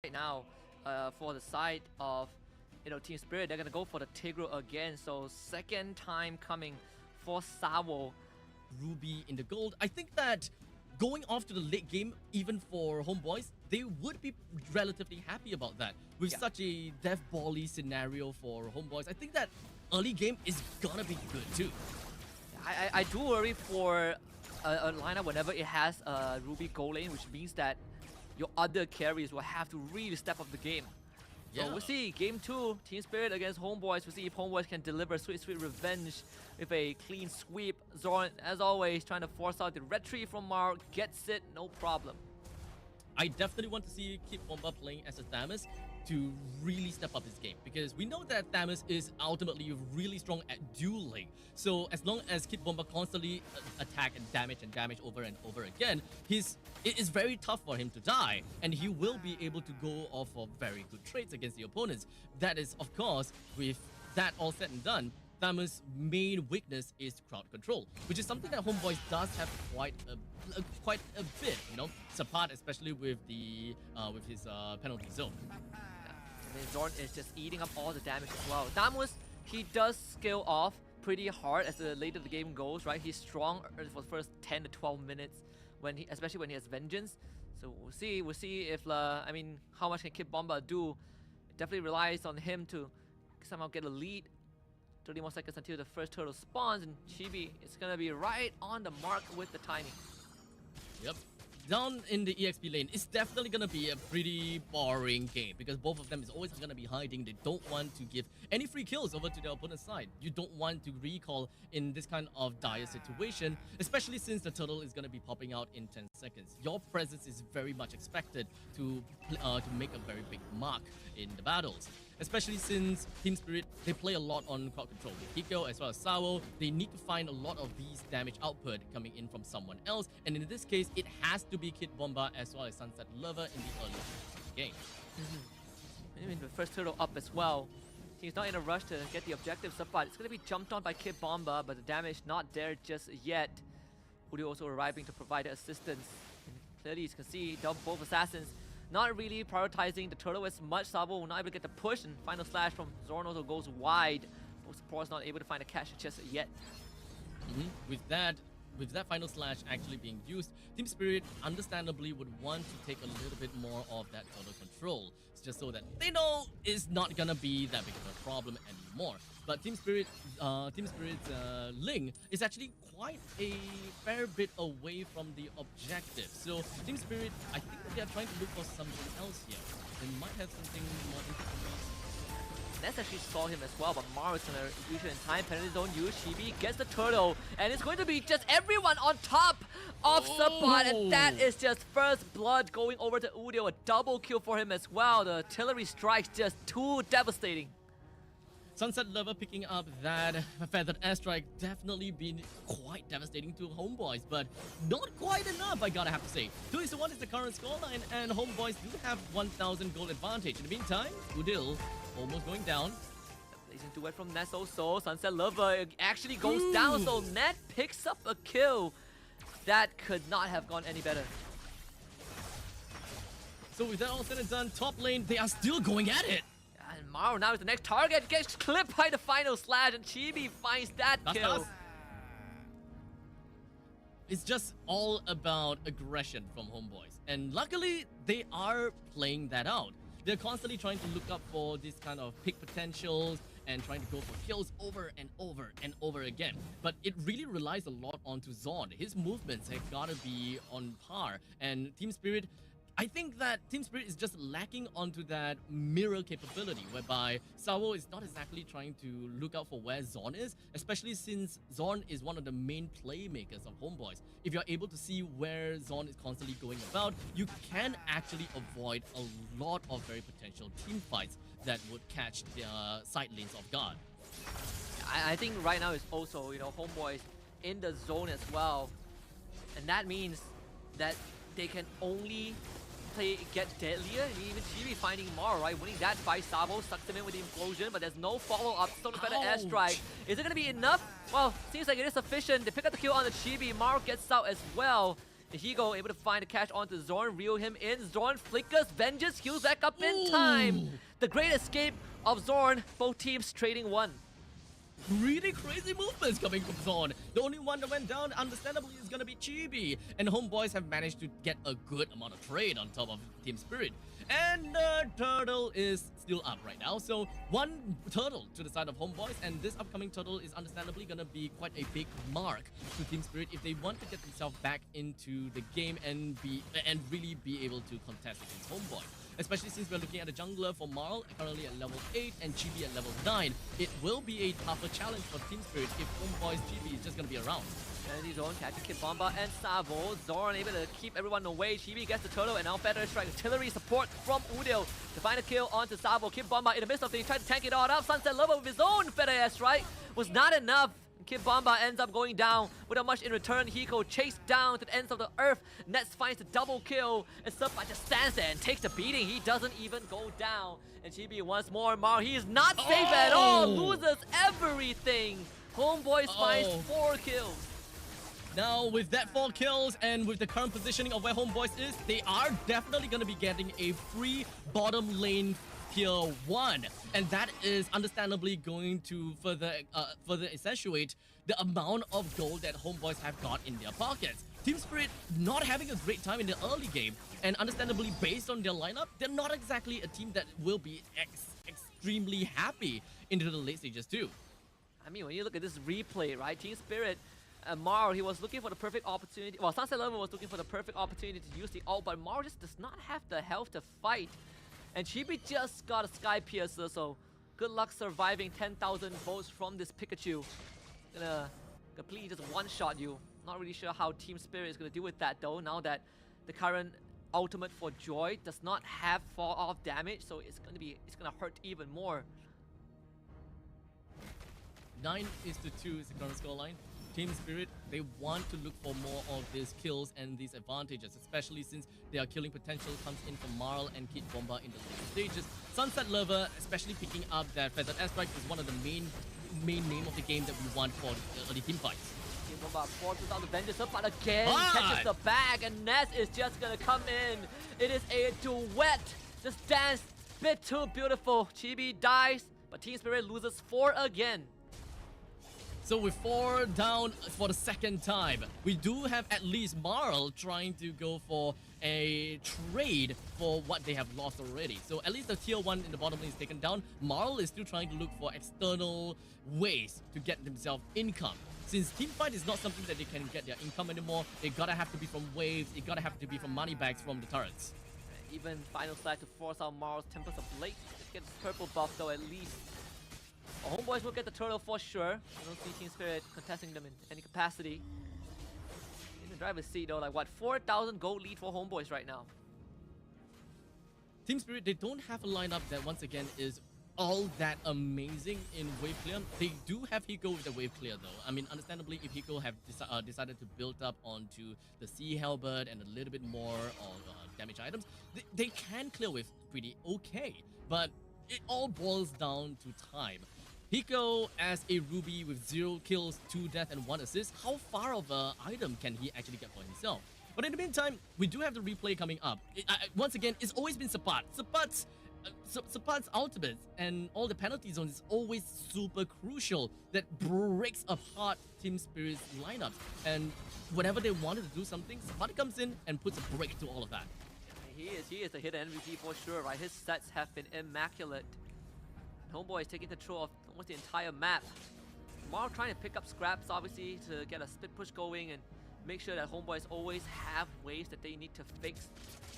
Right now, for the side of Team Spirit, they're gonna go for the Tigro again. So second time coming for Savo. Ruby in the gold. I think that going off to the late game, even for Homeboys, they would be relatively happy about that. With such a death bally scenario for Homeboys, I think that early game is gonna be good too. I do worry for a lineup whenever it has a Ruby gold lane, which means that your other carries will have to really step up the game. So we'll see, game 2, Team Spirit against Homeboys. We'll see if Homeboys can deliver sweet revenge with a clean sweep. Zorn, as always, trying to force out the retreat from Mar, gets it, no problem. I definitely want to see Kid Bomba playing as a Thamus to really step up his game, because we know that Thamus is ultimately really strong at dueling. So as long as Kid Bomba constantly attack and damage over and over again, it is very tough for him to die, and he will be able to go off of very good trades against the opponents. That is, of course, with that all said and done, Thamus' main weakness is crowd control, which is something that Homeboys does have quite a bit, you know, Sapat, especially with his penalty zone. I mean, Zorn is just eating up all the damage as well. Thamus, he does scale off pretty hard as the later the game goes, right? He's strong for the first 10 to 12 minutes, especially when he has Vengeance. So we'll see if how much can Kid Bomba do. It definitely relies on him to somehow get a lead. 30 more seconds until the first turtle spawns, and Chibi is gonna be right on the mark with the timing. Yep. Down in the EXP lane, it's definitely gonna be a pretty boring game, because both of them is always gonna be hiding. They don't want to give any free kills over to their opponent's side. You don't want to recall in this kind of dire situation, especially since the turtle is gonna be popping out in 10 seconds. Your presence is very much expected to make a very big mark in the battles. Especially since Team Spirit, they play a lot on crowd control. With Hiko as well as Sao, they need to find a lot of these damage output coming in from someone else. And in this case, it has to be Kid Bomba as well as Sunset Lover in the early game. I mean, the first turtle up as well. He's not in a rush to get the objectives up, but it's going to be jumped on by Kid Bomba, but the damage not there just yet. Udio also arriving to provide assistance. And clearly, you can see both assassins not really prioritizing the turtle as much. Sabo will not able to get the push, and final slash from Zorn also goes wide. Both supports not able to find a catch just yet. With that final slash actually being used, Team Spirit understandably would want to take a little bit more of that turtle control, just so that they know it's not gonna be that big of a problem anymore. But Team Spirit's Ling is actually quite a fair bit away from the objective. So Team Spirit, I think that they are trying to look for something else here. They might have something more interesting. Ness actually saw him as well, but Mar is gonna use it in time. Penalty zone use. Chibi gets the turtle, and it's going to be just everyone on top of Sapat, and that is just first blood going over to Udio. A double kill for him as well. The artillery strikes just too devastating. Sunset Lover picking up that feathered airstrike definitely been quite devastating to Homeboys, but not quite enough, I gotta have to say. 2-1 is the current scoreline, and Homeboys do have 1,000 gold advantage. In the meantime, Udil almost going down. Blazing duet from Ness also. Sunset Lover actually goes down, so Net picks up a kill. That could not have gone any better. So with that all said and done, top lane, they are still going at it. And Maro now is the next target, gets clipped by the final slash, and Chibi finds that kill. It's just all about aggression from Homeboys, and luckily they are playing that out. They're constantly trying to look up for this kind of pick potentials and trying to go for kills over and over and over again. But it really relies a lot onto Zorn. His movements have got to be on par, and Team Spirit, I think that Team Spirit is just lacking onto that mirror capability, whereby Sao is not exactly trying to look out for where Zorn is, especially since Zorn is one of the main playmakers of Homeboys. If you're able to see where Zorn is constantly going about, you can actually avoid a lot of very potential team fights that would catch the side lanes off guard. I think right now it's also, Homeboys in the zone as well, and that means that they can only get deadlier. Even Chibi finding Mar, right? Winning that fight. Sabo sucks him in with the implosion, but there's no follow-up. Still a better airstrike. Is it gonna be enough? Well, seems like it is sufficient. They pick up the kill on the Chibi. Mar gets out as well. Higo able to find a catch onto Zorn, reel him in. Zorn flickers, Vengeance heals back up in time. The great escape of Zorn, both teams trading one. Really crazy movements coming from Zorn. The only one that went down, understandably, is gonna be Chibi. And Homeboys have managed to get a good amount of trade on top of Team Spirit. And Turtle is still up right now. So one turtle to the side of Homeboys, and this upcoming turtle is understandably gonna be quite a big mark to Team Spirit if they want to get themselves back into the game and really be able to contest against Homeboy. Especially since we're looking at a jungler for Marl, currently at level 8 and Chibi at level 9. It will be a tougher challenge for Team Spirit if Homeboy's Chibi is just going to be around. Energy Zone catching Kid Bomba and Savo. Zorn able to keep everyone away. Chibi gets the turtle and now better strike artillery support from Udil to find a kill onto Savo. Kid Bomba in the midst of things, trying to tank it all up. Sunset Lover with his own feather airstrike was not enough. Kid Bomba ends up going down without much in return. Hiko chased down to the ends of the earth. Nets finds the double kill, and Subba just stands there and takes the beating. He doesn't even go down. And Chibi once more, he is not safe at all. Loses everything. Homeboys finds 4 kills. Now, with that 4 kills and with the current positioning of where Homeboys is, they are definitely going to be getting a free bottom lane Tier 1, and that is understandably going to further accentuate the amount of gold that Homeboys have got in their pockets. Team Spirit not having a great time in the early game, and understandably based on their lineup, they're not exactly a team that will be extremely happy into the late stages too. I mean, when you look at this replay, right, Team Spirit, Mar, he was looking for the perfect opportunity. Well, Sunset Lover was looking for the perfect opportunity to use the ult, but Mar just does not have the health to fight. And Chibi just got a Sky Piercer, so good luck surviving 10,000 volts from this Pikachu. Gonna completely just one-shot you. Not really sure how Team Spirit is gonna deal with that though, now that the current ultimate for Joy does not have fall-off damage, so it's gonna hurt even more. 9-2 is the current scoreline. Team Spirit, they want to look for more of these kills and these advantages, especially since their killing potential comes in from Marl and Kid Bomba in the later stages. Sunset Lover, especially picking up that Feathered Airstrike, is one of the main name of the game that we want for the early team fights. Kid Bomba forces out the Vengeance up, but again catches the bag, and Ness is just gonna come in. It is a duet. This dance, bit too beautiful. Chibi dies, but Team Spirit loses 4 again. So with 4 down for the second time, we do have at least Marl trying to go for a trade for what they have lost already. So at least the tier 1 in the bottom lane is taken down. Marl is still trying to look for external ways to get themselves income. Since teamfight is not something that they can get their income anymore, it gotta have to be from waves, it gotta have to be from money bags from the turrets. Even Final Slash to force out Marl's Tempest of Blade. Just get this purple buff though at least. Homeboys will get the turtle for sure. I don't see Team Spirit contesting them in any capacity. In the driver's seat though, like what, 4,000 gold lead for Homeboys right now. Team Spirit, they don't have a lineup that once again is all that amazing in wave clear. They do have Hiko with the wave clear though. I mean, understandably, if Hiko have decided to build up onto the Sea Halberd and a little bit more of damage items, they can clear with pretty okay. But it all boils down to time. Hiko as a Ruby with 0 kills, 2 death and 1 assist, how far of an item can he actually get for himself? But in the meantime, we do have the replay coming up. Once again, it's always been Sapat. Sapat's ultimate and all the penalty zones is always super crucial. That breaks apart Team Spirit's lineups. And whenever they wanted to do something, Sapat comes in and puts a break to all of that. He is a hidden MVP for sure, right? His sets have been immaculate. Homeboy is taking control of almost the entire map. Marl trying to pick up scraps, obviously, to get a split push going and make sure that Homeboys always have ways that they need to fix.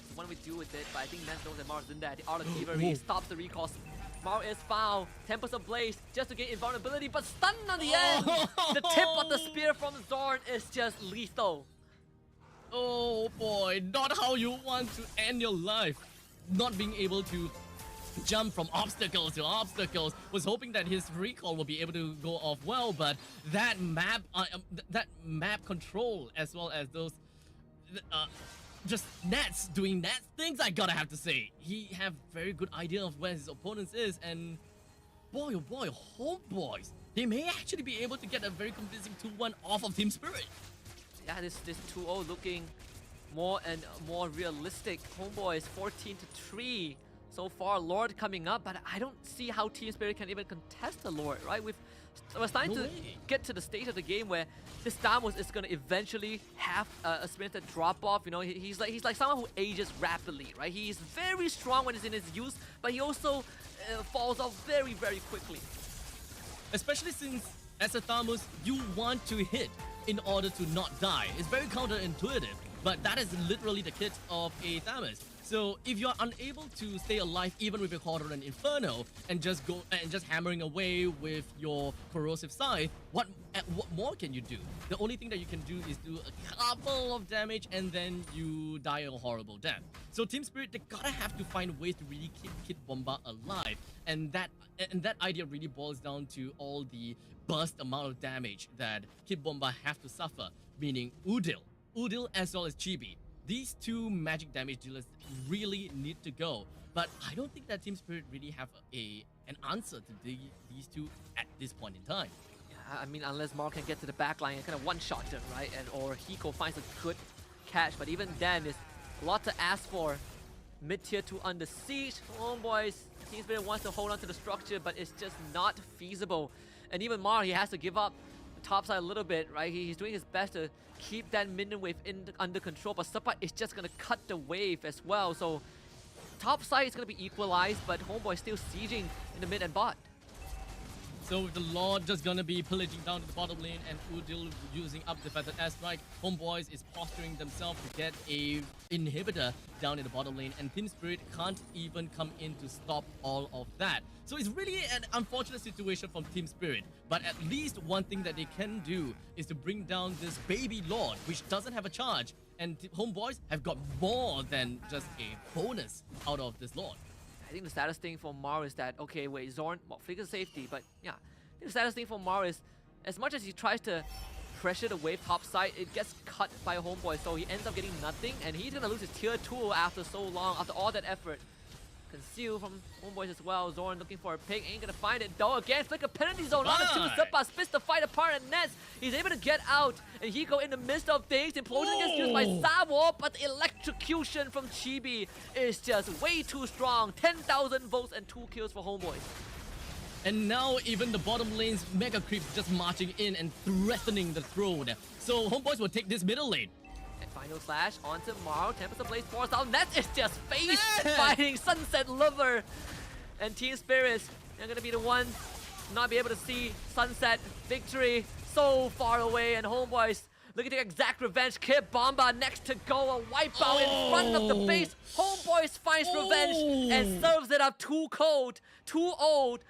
So what do we do with it? But I think Ness knows that Marl's in there. The Art of Thievery stops the recall. Marl is foul. Tempest of Blaze just to get invulnerability, but stunned on the end. The tip of the spear from Zorn is just lethal. Oh boy, not how you want to end your life. Not being able to jump from obstacles to obstacles. Was hoping that his recall will be able to go off well, but that map control as well as those just Nets doing Nets things, I gotta have to say, he have very good idea of where his opponents is, and boy oh boy, Homeboys, they may actually be able to get a very convincing 2-1 off of Team Spirit. Yeah, this 2-0 looking more and more realistic. Homeboys 14-3 so far. Lord coming up, but I don't see how Team Spirit can even contest the Lord, right? We're starting to get to the stage of the game where this Stamos is going to eventually have a sprinter drop off. You know, he's like someone who ages rapidly, right? He's very strong when he's in his youth, but he also falls off very, very quickly. Especially since as a Thamus, you want to hit in order to not die. It's very counterintuitive, but that is literally the kit of a Thamus. So if you're unable to stay alive even with your Quadrant Inferno and just hammering away with your corrosive scythe, what more can you do? The only thing that you can do is do a couple of damage and then you die a horrible death. So Team Spirit, they gotta have to find ways to really keep Kid Bomba alive, and that idea really boils down to all the burst amount of damage that Kid Bomba have to suffer, meaning Udil as well as Chibi. These two magic damage dealers really need to go, but I don't think that Team Spirit really have an answer to these two at this point in time. Yeah, I mean, unless Mark can get to the back line and kind of one-shot them, right? Or Hiko finds a good catch, but even then, it's a lot to ask for. Mid-tier 2 under siege. Homeboys, Team Spirit wants to hold on to the structure, but it's just not feasible. And even Mar, he has to give up the top side a little bit, right? He's doing his best to keep that minion wave under control, but Support is just going to cut the wave as well. So top side is going to be equalized, but Homeboy still sieging in the mid and bot. So with the Lord just gonna be pillaging down to the bottom lane and Udil using up the Feathered Airstrike, Homeboys is posturing themselves to get a inhibitor down in the bottom lane, and Team Spirit can't even come in to stop all of that. So it's really an unfortunate situation from Team Spirit, but at least one thing that they can do is to bring down this baby Lord, which doesn't have a charge, and Homeboys have got more than just a bonus out of this Lord. I think the saddest thing for Mar is that, okay, wait, Zorn, well, figure safety, but yeah. I think the saddest thing for Mar is, as much as he tries to pressure the wave top side, it gets cut by Homeboy, so he ends up getting nothing, and he's gonna lose his tier 2 after so long, after all that effort. Conceal from Homeboys as well. Zorn looking for a pick, ain't gonna find it though. Again, flicker penalty zone on the 2. Zippa splits the fight apart, and Nets, he's able to get out, and Hiko in the midst of things. Implosion gets used by Savo, but electrocution from Chibi is just way too strong. 10,000 votes and 2 kills for Homeboys. And now even the bottom lane's mega creeps just marching in and threatening the throne. So Homeboys will take this middle lane. And final slash onto Maro. Tempest of Blaze force down. Nets is just face fighting Sunset Lover. And Team Spirits, they're gonna be the ones not be able to see Sunset victory so far away. And Homeboys looking to exact revenge. Kid Bomba next to go. A wipeout in front of the face. Homeboys finds revenge and serves it up too cold, too old